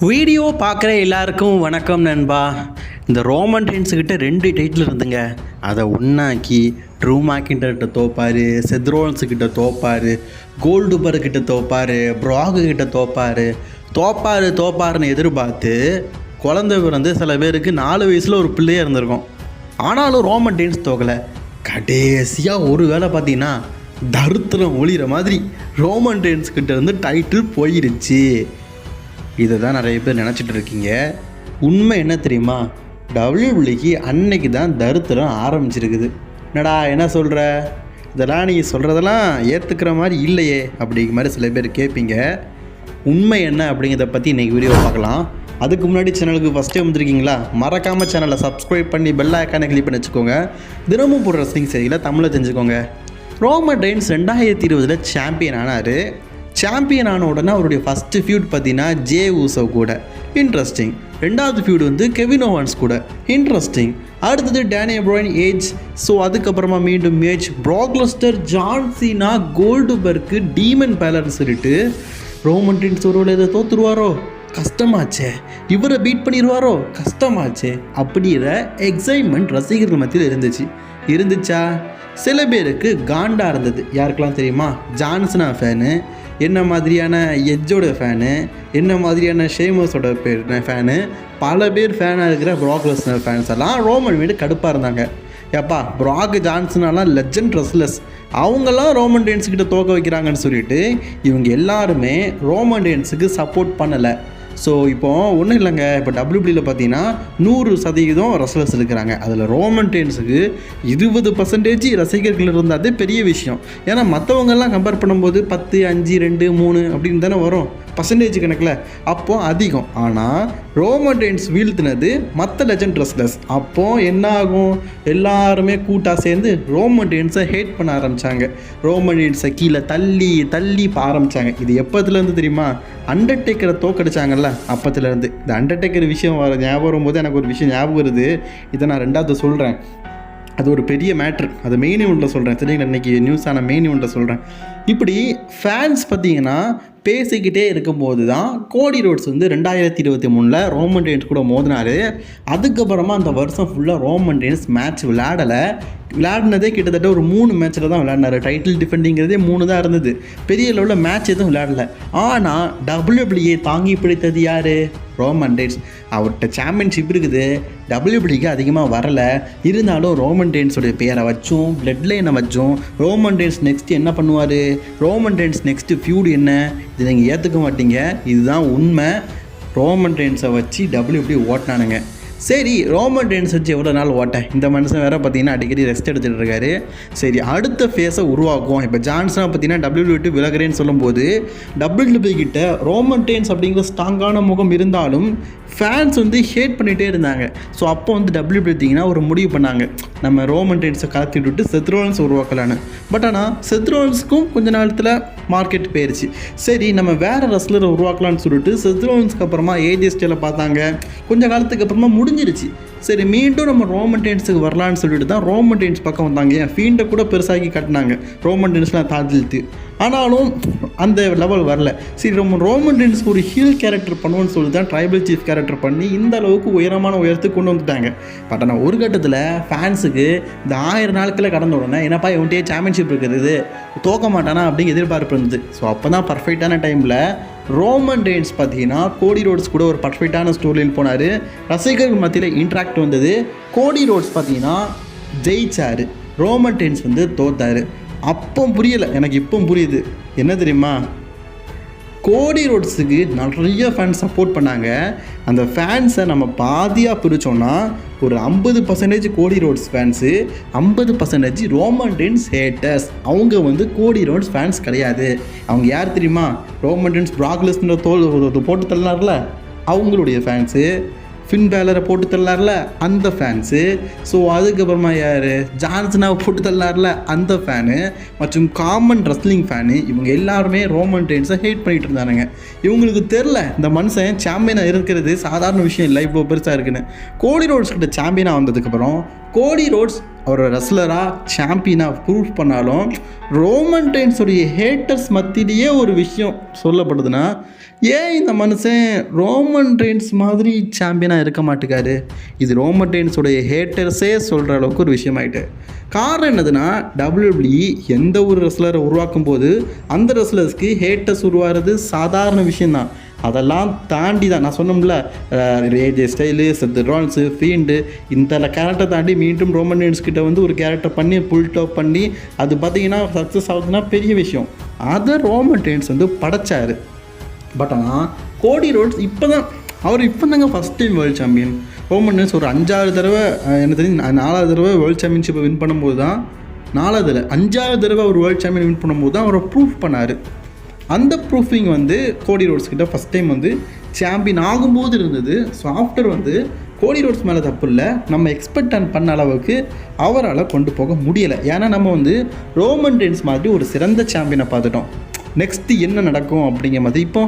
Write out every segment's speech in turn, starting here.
Video பார்க்குற எல்லாருக்கும் வணக்கம் நண்பா. இந்த ரோமன் ரெயின்ஸுக்கிட்ட 2 டைட்டில் இருந்துங்க. அதை ஒன்றாக்கி ட்ரூ மேக்கின்டர்கிட்ட தோப்பார், செத்ரோன்ஸுக்கிட்ட தோப்பார், கோல்டுபர்கிட்ட தோப்பார், ப்ராகுக்கிட்ட தோப்பாருன்னு எதிர்பார்த்து குழந்தை பிறந்து சில பேருக்கு 4 வயசில் ஒரு பிள்ளையே இருந்திருக்கும். ஆனாலும் ரோமன் ரெயின்ஸ் தோக்கலை. கடைசியாக ஒரு வேளை பார்த்தீங்கன்னா தருத்திரம் ஒளிகிற மாதிரி ரோமன் ரெயின்ஸ்கிட்ட இருந்து டைட்டில் போயிடுச்சு. இதை தான் நிறைய பேர் நினச்சிட்டு இருக்கீங்க. உண்மை என்ன தெரியுமா? டபிள்யூடபிள்யூக்கு அன்னைக்கு தான் தருத்திரம் ஆரம்பிச்சிருக்குது. என்னடா என்ன சொல்கிற? இதெல்லாம் நீங்கள் சொல்கிறதெல்லாம் ஏற்றுக்கிற மாதிரி இல்லையே அப்படிங்கிற மாதிரி சில பேர் கேட்பீங்க. உண்மை என்ன அப்படிங்கிறத பற்றி இன்றைக்கி வீடியோ பார்க்கலாம். அதுக்கு முன்னாடி சேனலுக்கு ஃபஸ்ட் டைம் வந்துருக்கீங்களா? மறக்காமல் சேனலை சப்ஸ்கிரைப் பண்ணி பெல் ஐக்கானை கிளிக் பண்ணி வச்சுக்கோங்க. தினமும் போடுற ரெஸ்லிங் செய்திகளை தமிழை தெரிஞ்சுக்கோங்க. ரோமன் ரெயின்ஸ் 2020 சாம்பியன் ஆனார். சாம்பியன் ஆன உடனே அவருடைய ஃபஸ்ட்டு ஃபியூட் பார்த்தீங்கன்னா ஜே ஊசோ கூட, இன்ட்ரெஸ்டிங். ரெண்டாவது ஃபியூட் வந்து கெவின் ஓவன்ஸ் கூட, இன்ட்ரெஸ்டிங். அடுத்தது டேனியல் பிரையன் ஏஜ். ஸோ அதுக்கப்புறமா மீண்டும் match Brock Lesnar, John Cena, Goldberg, Demon பேலர்னு சொல்லிட்டு ரோமன் ரெயின்ஸ் ஒருவேளை இதை தோற்றுருவாரோ, கஷ்டமாச்சே, இவரை பீட் பண்ணிடுவாரோ, கஷ்டமாச்சே அப்படிங்கிற எக்ஸைட்மெண்ட் ரசிகர்கள் மத்தியில் இருந்துச்சா? சில பேருக்கு காண்டா இருந்தது. யாருக்கெல்லாம் தெரியுமா? ஜான்சனா ஃபேனு, என்ன மாதிரியான எஜ்ஜோட ஃபேனு, என்ன மாதிரியான ஷேமஸோட ஃபேனு, பல பேர் ஃபேனாக இருக்கிற ப்ராக் லெஸ்னர் ஃபேன்ஸ் எல்லாம் ரோமன் வீடு கடுப்பாக இருந்தாங்க. ஏப்பா, ப்ராக் ஜான்சனாலாம் லெஜண்ட் ரெஸ்லர்ஸ், அவங்கெல்லாம் ரோமன் ரெயின்ஸுக்கிட்ட தோக்க வைக்கிறாங்கன்னு சொல்லிட்டு இவங்க எல்லாருமே ரோமன் ரெயின்ஸுக்கு சப்போர்ட் பண்ணலை. ஸோ இப்போ ஒன்றும் இல்லைங்க. இப்போ டபிள்யூபிள்யூவில் பார்த்தீங்கன்னா 100% ரெஸ்லர்ஸ் இருக்கிறாங்க. அதில் ரோமன் ரெயின்ஸுக்கு 20% ரசிகர்கள் இருந்தால் பெரிய விஷயம். ஏன்னா மற்றவங்கெல்லாம் கம்பேர் பண்ணும்போது 10, 5, 2, 3 அப்படின்னு தானே வரும் பர்சன்டேஜ் கணக்கில். அப்போது அதிகம். ஆனால் ரோமன் ரெயின்ஸ் வீழ்த்தினது மற்ற லெஜண்ட் ரெஸ்லர்ஸ். அப்போது என்ன ஆகும்? எல்லாருமே கூட்டாக சேர்ந்து ரோமன் ரெயின்ஸை ஹேட் பண்ண ஆரம்பித்தாங்க. ரோமன் ரெயின்ஸை கீழே தள்ளி ஆரம்பித்தாங்க. இது எப்போதுலேருந்து தெரியுமா? அண்டர்டேக்கரை தோக்கடிச்சாங்கல்ல, அப்போத்துலேருந்து. இந்த அண்டர்டேக்கர் விஷயம் ஞாபகம் வரும்போது எனக்கு ஒரு விஷயம் ஞாபகம் வருது. இதை நான் ரெண்டாவது சொல்கிறேன். அது ஒரு பெரிய மேட்ரு. அது மெயின் ஈவெண்ட்டில் சொல்கிறேன். சரிங்களா? இன்றைக்கி நியூஸ் ஆன மெயின் ஈவெண்ட்டில் சொல்கிறேன். இப்படி ஃபேன்ஸ் பார்த்தீங்கன்னா பேசிக்கிட்டே இருக்கும்போது தான் கோடி ரோட்ஸ் வந்து 2023 ரோமன் ரெயின்ஸ் கூட மோதினார். அதுக்கப்புறமா அந்த வருஷம் ஃபுல்லாக ரோமன் ரெயின்ஸ் மேட்ச் விளையாடினதே கிட்டத்தட்ட ஒரு 3 மேட்ச்சில் தான் விளையாடினார். டைட்டில் டிஃபெண்டிங்கிறதே 3 தான் இருந்தது. பெரிய லெவலில் மேட்ச் எதுவும் விளையாடல. ஆனால் டபிள்யூபிள்யூஏ தாங்கி பிடித்தது யார்? Roman Reigns. அவர்கிட்ட சாம்பியன்ஷிப் இருக்குது. டபிள்யூபிள்யூக்கு அதிகமாக வரலை. இருந்தாலும் ரோமன் ரெயின்ஸோடைய பேரை வச்சும் பிளட் லைனை வச்சும் ரோமன் ரெயின்ஸ் நெக்ஸ்ட்டு என்ன பண்ணுவார், ரோமன் ரெயின்ஸ் நெக்ஸ்ட்டு ஃபியூட் என்ன, இது நீங்கள் ஏற்றுக்க மாட்டீங்க. இதுதான் உண்மை. ரோமன் ரெயின்ஸை வச்சு டபிள்யூபிள்யூ ஓட்டினானுங்க. சரி, ரோமன் ரெயின்ஸ் வச்சு எவ்வளோ நாள் ஓட்டேன்? இந்த மனுஷன் வேறு பார்த்தீங்கன்னா அடிக்கடி ரெஸ்ட் எடுத்துகிட்டு இருக்காரு. சரி, அடுத்த ஃபேஸை உருவாக்குவோம். இப்போ ஜான்சனா பார்த்தீங்கன்னா டபிள்யூபிள்யூ விட்டு விலகிறேன்னு சொல்லும்போது டபிள்யூபிள்யூ கிட்ட ரோமன் ரெயின்ஸ் அப்படிங்கிற ஸ்ட்ராங்கான முகம் இருந்தாலும் ஃபேன்ஸ் வந்து ஹேட் பண்ணிகிட்டே இருந்தாங்க. ஸோ அப்போ வந்து டபிள்யூபிள்யூ பார்த்தீங்கன்னா ஒரு முடிவு பண்ணாங்க, நம்ம ரோமன் ரெயின்ஸை கலத்திட்டு விட்டு செத்ரோன்ஸ் உருவாக்கலான்னு. பட் ஆனால் செத்ரோன்ஸுக்கும் கொஞ்ச நேரத்தில் மார்க்கெட் போயிடுச்சு. சரி, நம்ம வேறு ரெஸ்லரை உருவாக்கலான்னு சொல்லிட்டு செத்ரோன்ஸ்க்கு அப்புறமா ஏஜே ஸ்டைலை பார்த்தாங்க. கொஞ்சம் காலத்துக்கு அப்புறமா முடிஞ்சிருச்சு. சரி, மீண்டும் நம்ம ரோமன் ரெயின்ஸுக்கு வரலான்னு சொல்லிட்டு தான் ரோமன் ரெயின்ஸ் பக்கம் வந்தாங்க. ஏன் ஃபீண்டை கூட பெருசாகி காட்டினாங்க ரோமன் ரெயின்ஸ்லாம் தாழ்த்து. ஆனாலும் அந்த லெவல் வரல. சரி, நம்ம ரோமன் ரெயின்ஸ்க்கு ஒரு ஹீல் கேரக்டர் பண்ணுவோன்னு சொல்லி தான் ட்ரைபல் சீஃப் கேரக்டர் பண்ணி இந்த அளவுக்கு உயரமான உயரத்துக்கு கொண்டு வந்துட்டாங்க. பட் ஆனால் ஒரு கட்டத்தில் ஃபேன்ஸுக்கு இந்த 1000 நாட்களில் கடந்த உடனே என்னப்பா இவன்ட்டே சாம்பியன்ஷிப் இருக்குது, தோக்க மாட்டானா அப்படிங்கிற எதிர்பார்ப்பு இருந்தது. ஸோ அப்போ தான் பர்ஃபெக்டான டைமில் ரோமன் ரெயின்ஸ் பார்த்தீங்கன்னா கோடி ரோட்ஸ் கூட ஒரு பர்ஃபெக்டான ஸ்டோரியில் போனார். ரசிகர்கள் மத்தியில் இன்ட்ராக்ட் வந்தது. கோடி ரோட்ஸ் பார்த்தீங்கன்னா ஜெயிச்சார், ரோமன் ரெயின்ஸ் வந்து தோத்தார். அப்போ புரியலை எனக்கு, இப்போ புரியுது. என்ன தெரியுமா? கோடி ரோட்ஸுக்கு நிறைய ஃபேன்ஸ் சப்போர்ட் பண்ணாங்க. அந்த ஃபேன்ஸை நம்ம பாதியாக பிரித்தோன்னா ஒரு 50% கோடி roads fans, 50% Roman Reigns haters. அவங்க வந்து கோடி ரோட்ஸ் ஃபேன்ஸ் கிடையாது. அவங்க யார் தெரியுமா? ரோமன் ரெயின்ஸ் ப்ராக் லெஸ்னர் போட்டு தள்ளினார்ல, அவங்களுடைய ஃபேன்ஸு. ஃபின் பேலரை போட்டு தள்ளார்ல, அந்த ஃபேன்ஸு. ஸோ அதுக்கப்புறமா யார்? ஜான்சனாவை போட்டு தள்ளார்ல, அந்த ஃபேனு. மற்றும் காமன் ரெஸ்லிங் ஃபேனு. இவங்க எல்லாருமே ரோமன் ரெயின்ஸை ஹேட் பண்ணிகிட்டு இருந்தானுங்க. இவங்களுக்கு தெரில இந்த மனுஷன் சாம்பியனாக இருக்கிறது சாதாரண விஷயம் இல்லை, இவ்வளோ பெருசாக இருக்குன்னு. கோடி ரோட்ஸ் கிட்ட சாம்பியனாக வந்ததுக்கப்புறம் கோடி ரோட்ஸ் அவரோட ரெஸ்லராக சாம்பியனாக ப்ரூவ் பண்ணாலும் ரோமன் ரெயின்ஸுடைய ஹேட்டர்ஸ் மத்தியிலேயே ஒரு விஷயம் சொல்லப்படுதுன்னா, ஏன் இந்த மனுஷன் ரோமன் ரெயின்ஸ் மாதிரி சாம்பியனாக இருக்க மாட்டேக்காரு? இது ரோமன் ரெயின்ஸோடைய ஹேட்டர்ஸே சொல்கிற அளவுக்கு ஒரு விஷயமாயிட்டு. காரணம் என்னதுன்னா, WWE எந்த ஒரு ரெஸ்லரை உருவாக்கும் போது அந்த ரெஸ்லர்ஸ்க்கு ஹேட்டர்ஸ் உருவாகிறது சாதாரண விஷயந்தான். அதெல்லாம் தாண்டி தான் நான் சொன்னோம்ல, ஏஜே ஸ்டைலு, செத் ரால்ஸு, ஃபீண்டு, இந்த கேரக்டர் தாண்டி மீண்டும் ரோமன் ரெயின்ஸ் கிட்ட வந்து ஒரு கேரக்டர் பண்ணி புல்டப் பண்ணி அது பார்த்தீங்கன்னா சக்ஸஸ் ஆகுதுன்னா பெரிய விஷயம். அதை ரோமன் ரெயின்ஸ் வந்து படைச்சார். பட் ஆனால் கோடி ரோட்ஸ் இப்போ தாங்க first time world champion. Roman Reigns ஒரு 5-6 தடவை, எனக்கு தெரிஞ்சு 4வது தடவை வேர்ல்டு சாம்பியன்ஷிப்பை வின் பண்ணும்போது தான், 5வது தடவை ஒரு வேர்ல்டு சாம்பியன் வின் பண்ணும்போது தான் அவரை ப்ரூஃப் பண்ணார். அந்த ப்ரூஃபிங் வந்து கோடி ரோட்ஸ் கிட்ட ஃபஸ்ட் டைம் வந்து சாம்பியன் ஆகும்போது இருந்தது. ஸோ ஆஃப்டர் வந்து கோடி ரோட்ஸ் மேலே தப்பு இல்லை, நம்ம எக்ஸ்பெக்ட் பண்ண அளவுக்கு அவரால் கொண்டு போக முடியலை. ஏன்னா நம்ம வந்து ரோமன் ரெயின்ஸ் மாதிரி ஒரு சிறந்த சாம்பியனை பார்த்துட்டோம். நெக்ஸ்ட்டு என்ன நடக்கும் அப்படிங்கிற மாதிரி இப்போ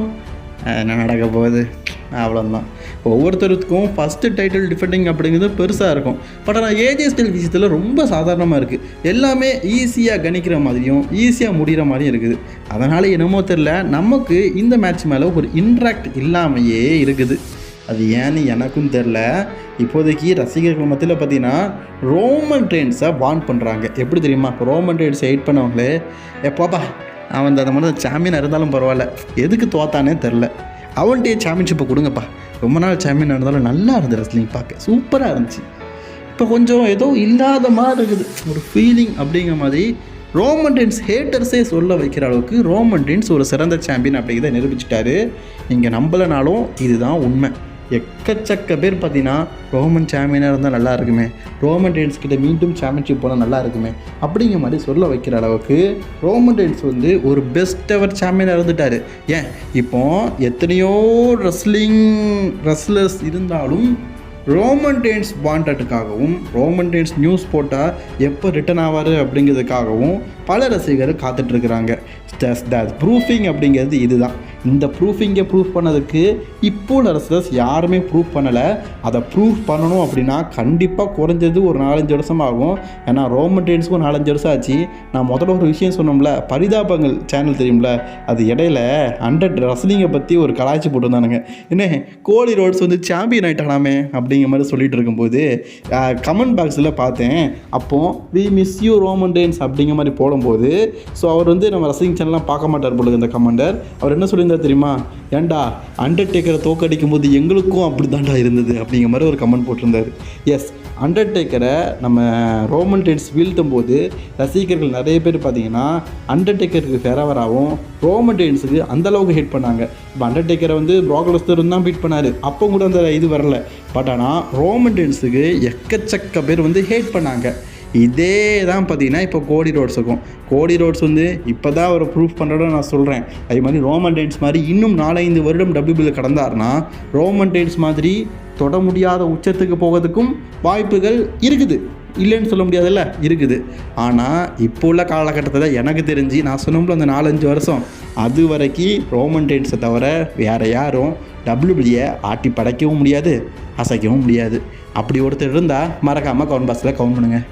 என்ன நடக்க போகுது அவ்வளோதான். ஒவ்வொருத்தருக்கும் ஃபஸ்ட்டு டைட்டில் டிஃபெண்டிங் அப்படிங்கிறது பெருசாக இருக்கும். பட் ஆனால் ஏஜே ஸ்டைல் விஷயத்தில் ரொம்ப சாதாரணமாக இருக்குது. எல்லாமே ஈஸியாக கணிக்கிற மாதிரியும் ஈஸியாக முடிகிற மாதிரியும் இருக்குது. அதனால் என்னமோ தெரில, நமக்கு இந்த மேட்ச் மேலே ஒரு இன்ட்ராக்ட் இல்லாமையே இருக்குது. அது ஏன்னு எனக்கும் தெரில. இப்போதைக்கு ரசிகர்கள் மத்தியில் பார்த்தீங்கன்னா ரோமன் ரெயின்ஸை வான் பண்ணுறாங்க. எப்படி தெரியுமா? ரோமன் ரெயின்ஸை ஹெயிட் பண்ணவங்களே, எப்போப்பா அவன் அந்த மாதிரி சாம்பியனாக இருந்தாலும் பரவாயில்ல, எதுக்கு தோத்தானே தெரில, அவன்கிட்டே சாம்பியன்ஷிப்பை கொடுங்கப்பா, ரொம்ப நாள் சாம்பியன் இருந்தாலும் நல்லா இருந்தது, ரெஸ்லிங் பார்க்க சூப்பராக இருந்துச்சு, இப்போ கொஞ்சம் ஏதோ இல்லாத மாதிரி இருக்குது ஒரு ஃபீலிங் அப்படிங்கிற மாதிரி ரோமன் ரெயின்ஸ் ஹேட்டர்ஸே சொல்ல வைக்கிற அளவுக்கு ரோமன் ரெயின்ஸ் ஒரு சிறந்த சாம்பியன் அப்படிங்கிறத நிரூபிச்சிட்டாரு. நீங்கள் நம்பலைனாலும் இதுதான் உண்மை. எக்கச்சக்க பேர் பார்த்தீங்கன்னா ரோமன் சாம்பியனாக இருந்தால் நல்லா இருக்குமே, ரோமன் ரெயின்ஸ் கிட்ட மீண்டும் சாம்பியன்ஷிப் போனால் நல்லா இருக்குமே அப்படிங்கிற மாதிரி சொல்ல வைக்கிற அளவுக்கு ரோமன் ரெயின்ஸ் வந்து ஒரு பெஸ்ட் எவர் சாம்பியனாக இருந்துட்டார். ஏன் இப்போ எத்தனையோ ரெஸ்லர்ஸ் இருந்தாலும் ரோமன் ரெயின்ஸ் வாண்டட்டுக்காகவும் ரோமன் ரெயின்ஸ் நியூஸ் போட்டால் எப்போ ரிட்டர்ன் ஆவார் அப்படிங்கிறதுக்காகவும் பல ரசிகர்கள் காத்துட்ருக்குறாங்க. ப்ரூஃபிங் அப்படிங்கிறது இதுதான். இந்த ப்ரூஃபிங்கை ப்ரூஃப் பண்ணதுக்கு இப்போ உள்ள ரெஸ்லர்ஸ் யாருமே ப்ரூஃப் பண்ணலை. அதை ப்ரூஃப் பண்ணணும் அப்படின்னா கண்டிப்பாக குறைஞ்சது ஒரு 4-5 வருஷம் ஆகும். ஏன்னா ரோமன் ரெயின்ஸுக்கும் 4-5 வருஷம் ஆச்சு. நான் முதல்ல ஒரு விஷயம் சொன்னோம்ல, பரிதாபங்கள் சேனல் தெரியும்ல, அது இடையில 100 ரெஸ்லிங்கை பற்றி ஒரு கலாய்ச்சி போட்டுருந்தானுங்க. என்ன கோடி ரோட்ஸ் வந்து சாம்பியன் ஆகிட்டானாமே அப்படிங்கிற மாதிரி சொல்லிட்டு இருக்கும்போது கமெண்ட் பாக்ஸில் பார்த்தேன். அப்போது we miss you Roman Reigns அப்படிங்கிற மாதிரி போடும்போது, ஸோ அவர் வந்து நம்ம ரெஸ்லிங் சேனல்லாம் பார்க்க மாட்டார் போல இந்த கமெண்டர். அவர் என்ன சொல்லியிருந்தார் தெரியுமா? ஏன்டா அண்டர்டேக்கரை தோக்கடிக்கும் போது எங்களுக்கும் அப்படி தான்டா இருந்தது அப்படிங்கிற மாதிரி ஒரு கமெண்ட் போட்டிருந்தார். எஸ், அண்டர்டேக்கரை நம்ம ரோமன் ரெயின்ஸ் வீழ்த்தும் போது ரசிகர்கள் நிறைய பேர் பார்த்தீங்கன்னா அண்டர்டேக்கருக்கு ஃபேவராகவும் ரோமன் ரெயின்ஸுக்கு அந்தளவுக்கு ஹிட் பண்ணாங்க. இப்போ அண்டர்டேக்கரை வந்து ப்ராக் லெஸ்னர் தான் பீட் பண்ணார், அப்போ கூட அந்த இது வரல. பட் ஆனால் ரோமன் ரெயின்ஸுக்கு எக்கச்சக்க பேர் வந்து ஹேட் பண்ணாங்க. இதே தான் பார்த்தீங்கன்னா இப்போ கோடி ரோட்ஸ் வந்து இப்போ தான் அவரை ப்ரூஃப் பண்ணுறத நான் சொல்கிறேன். அதே மாதிரி ரோமன் ரெயின்ஸ் மாதிரி இன்னும் 4-5 வருடம் WWEல கடந்தார்னா ரோமன் ரெயின்ஸ் மாதிரி தொட முடியாத உச்சத்துக்கு போகிறதுக்கும் வாய்ப்புகள் இருக்குது, இல்லைன்னு சொல்ல முடியாதுல்ல, இருக்குது. ஆனால் இப்போ உள்ள காலகட்டத்தில் எனக்கு தெரிஞ்சு நான் சொன்னோம்ல அந்த 4-5 வருஷம், அது வரைக்கும் ரோமன் ரெயின்ஸை தவிர வேறு யாரும் WWEயை ஆட்டி படைக்கவும் முடியாது, அசைக்கவும் முடியாது. அப்படி ஒருத்தர் இருந்தால் மறக்காமல் கவுண்ட் பாக்ஸில் கவுண்ட் பண்ணுங்கள்.